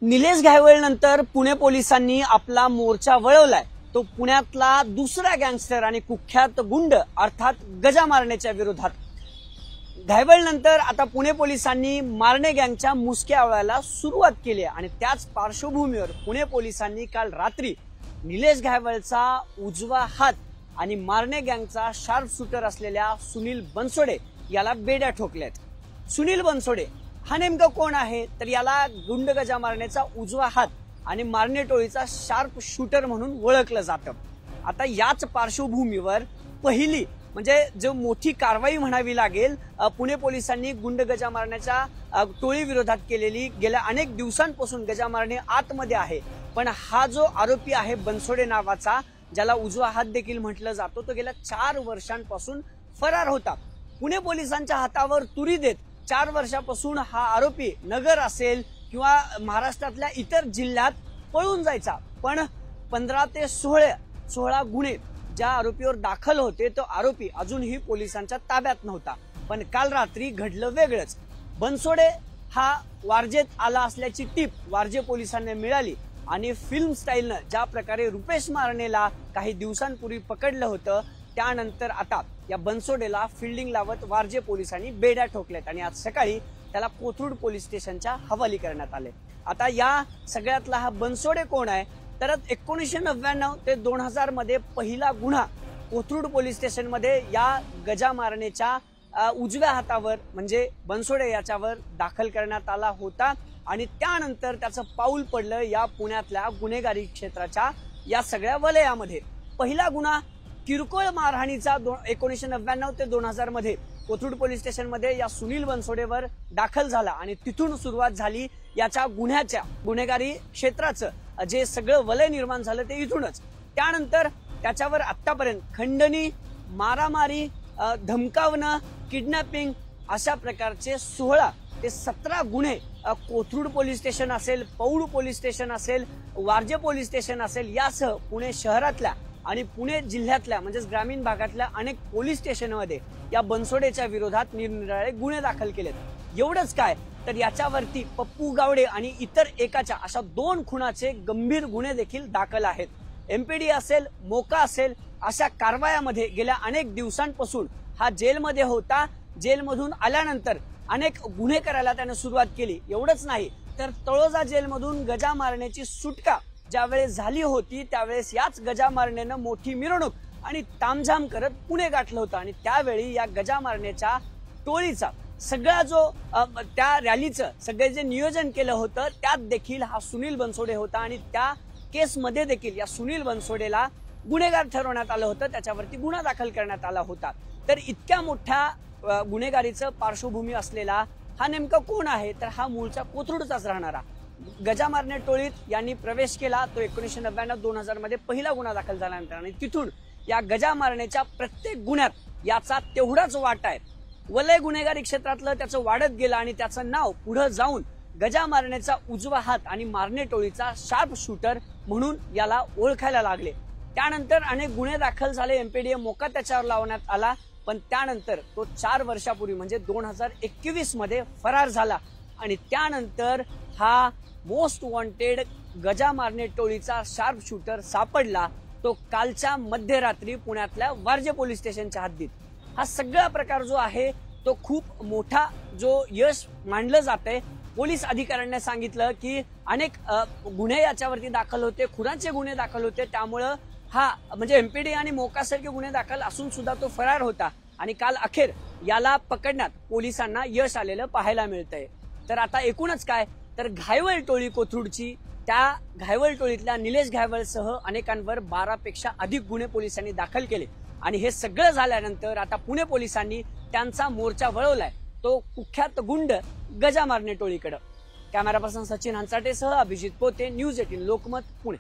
निलेश घायवळ नंतर पुणे पोलिसांनी आपला मोर्चा वळवलाय तो पुण्यातला दुसरा गँगस्टर आणि कुख्यात गुंड अर्थात गजा मारण्याच्या विरोधात। घायवळ नंतर आता पुणे पोलिसांनी मारणे गँगच्या मुसक्या आवळायला सुरुवात केली आणि त्याच पार्श्वभूमीवर पुणे पोलिसांनी काल रात्री निलेश घायवळचा उजवा हात आणि मारणे गँगचा शार्प शूटर असलेल्या सुनील बनसोडे याला बेड्या ठोकल्यात। सुनील बनसोडे हा नेमका कोण आहे तर याला गुंड गजा मारण्याचा उजवा हात आणि मारणे टोळीचा शार्प शूटर म्हणून ओळखलं जातं। आता याच पार्श्वभूमीवर पहिली म्हणजे जो मोठी कारवाई म्हणावी लागेल पुणे पोलिसांनी गुंड गजा मारण्याच्या टोळी विरोधात केलेली गेल्या अनेक दिवसांपासून गजा मारणे आतमध्ये आहे, पण हा जो आरोपी आहे बनसोडे नावाचा ज्याला उजवा हात देखील म्हटलं जातो तो गेल्या 4 वर्षांपासून फरार होता। पुणे पोलिसांच्या हातावर तुरी देत 4 वर्षापासून हा आरोपी नगर असेल किंवा महाराष्ट्रातल्या इतर जिल्ह्यात पळून जायचा, पण 15 ते 16 गुन्हे ज्या आरोपीवर दाखल होते तो आरोपी अजूनही पोलिसांच्या ताब्यात नव्हता। पण काल रात्री घडलं वेगळंच। बनसोडे हा वारजेत आला असल्याची टीप वारजे पोलिसांना मिळाली आणि फिल्म स्टाईलनं ज्या प्रकारे रुपेश मारणेला काही दिवसांपूर्वी पकडलं होतं त्यानंतर आता या बनसोडेला फिल्डिंग लावत वारजे पोलिसांनी बेड्या ठोकल्यात आणि आज सकाळी त्याला कोथरूड पोलीस स्टेशनच्या हवाली करण्यात आले। आता या सगळ्यातला हा बनसोडे कोण आहे तर 1999 ते 2000 मध्ये पहिला गुन्हा कोथरूड पोलीस स्टेशन मध्ये या गजा मारण्याच्या उजव्या हातावर म्हणजे बनसोडे याच्यावर दाखल करण्यात आला होता आणि त्यानंतर त्याचं पाऊल पडलं या पुण्यातल्या गुन्हेगारी क्षेत्राच्या या सगळ्या वलयामध्ये। पहिला गुन्हा किरकोळ मारहाणीचा 1999 ते 2000 मध्ये कोथरूड पोलीस स्टेशन मध्ये या सुनील बनसोडेवर दाखल झाला आणि तिथून सुरुवात झाली याच्या गुन्हेगारी क्षेत्राचं जे सगळं वलय निर्माण झालं ते इथूनच। त्यानंतर त्याच्यावर आतापर्यंत खंडणी, मारामारी, धमकावणं, किडनॅपिंग अशा प्रकारचे 16 ते 17 गुन्हे कोथरूड पोलीस स्टेशन असेल, पौड पोलीस स्टेशन असेल, वारजे पोलीस स्टेशन असेल यासह पुणे शहरातल्या आणि पुणे जिल्ह्यातल्या म्हणजेच ग्रामीण भागातल्या अनेक पोलीस स्टेशनमध्ये या बनसोडेच्या विरोधात निरनिराळे गुन्हे दाखल केलेत। एवढंच काय तर याच्यावरती पप्पू गावडे आणि इतर एकाच्या अशा 2 खुनाचे गंभीर गुन्हे देखील दाखल आहेत। एमपीडी असेल, मोका असेल अशा कारवायामध्ये गेल्या अनेक दिवसांपासून हा जेलमध्ये होता। जेलमधून आल्यानंतर अनेक गुन्हे करायला त्याने सुरुवात केली। एवढंच नाही तर तळोजा जेलमधून गजा मारण्याची सुटका ज्यावेळेस झाली होती त्यावेळेस याच गजा मारण्यानं मोठी मिरवणूक आणि तामझाम करत पुणे गाठलं होतं आणि त्यावेळी या गजा मारण्याच्या टोळीचा सगळा जो त्या रॅलीचं सगळे जे नियोजन केलं होतं त्यात देखील हा सुनील बनसोडे होता आणि त्या केसमध्ये देखील या सुनील बनसोडेला गुन्हेगार ठरवण्यात आलं होतं, त्याच्यावरती गुन्हा दाखल करण्यात आला होता। तर इतक्या मोठ्या गुन्हेगारीचं पार्श्वभूमी असलेला हा नेमका कोण आहे तर हा मूळचा कोथरूडचाच राहणारा गजा मारणे टोळीत यांनी प्रवेश केला। तो 1999-2000 मध्ये पहिला गुन्हा दाखल झाल्यानंतर आणि तिथून या गजा मारण्याच्या प्रत्येक गुन्ह्यात याचा तेवढाच वाटा आहे। वलय गुन्हेगारी क्षेत्रातलं त्याचं वाढत गेलं आणि त्याचं नाव पुढे जाऊन गजा मारण्याचा उजवा हात आणि मारणे टोळीचा शार्प शूटर म्हणून याला ओळखायला लागले। त्यानंतर अनेक गुन्हे दाखल झाले, एमपीडीए मोका त्याच्यावर लावण्यात आला, पण त्यानंतर तो 4 वर्षापूर्वी म्हणजे 2021 मध्ये फरार झाला आणि त्यानंतर हा मोस्ट वॉन्टेड गजा मारणे टोळीचा शार्प शूटर सापडला तो कालच्या मध्यरात्री पुण्यातल्या वारजे पोलीस स्टेशनच्या हद्दीत। हा सगळा प्रकार जो आहे तो खूप मोठा जो यश मानलं जातंय। पोलीस अधिकाऱ्यांनी सांगितलं की अनेक गुन्हे याच्यावरती दाखल होते, खुनाचे गुन्हे दाखल होते, त्यामुळं हा म्हणजे एमपीडी आणि मोकासारखे गुन्हे दाखल असून सुद्धा तो फरार होता आणि काल अखेर याला पकडण्यात पोलिसांना यश आलेलं पाहायला मिळतंय। तर आता एकूणच काय तर घायवळ टोळी कोथरूडची त्या घायवळ टोळीतल्या निलेश घायवळसह अनेकांवर 12 पेक्षा अधिक गुन्हे पोलिसांनी दाखल केले आणि हे सगळं झाल्यानंतर आता पुणे पोलिसांनी त्यांचा मोर्चा वळवलाय तो कुख्यात गुंड गजा मारणे टोळीकडे। कॅमेरा पर्सन सचिन हंचाटेसह अभिजित पोते, न्यूज 18 लोकमत, पुणे।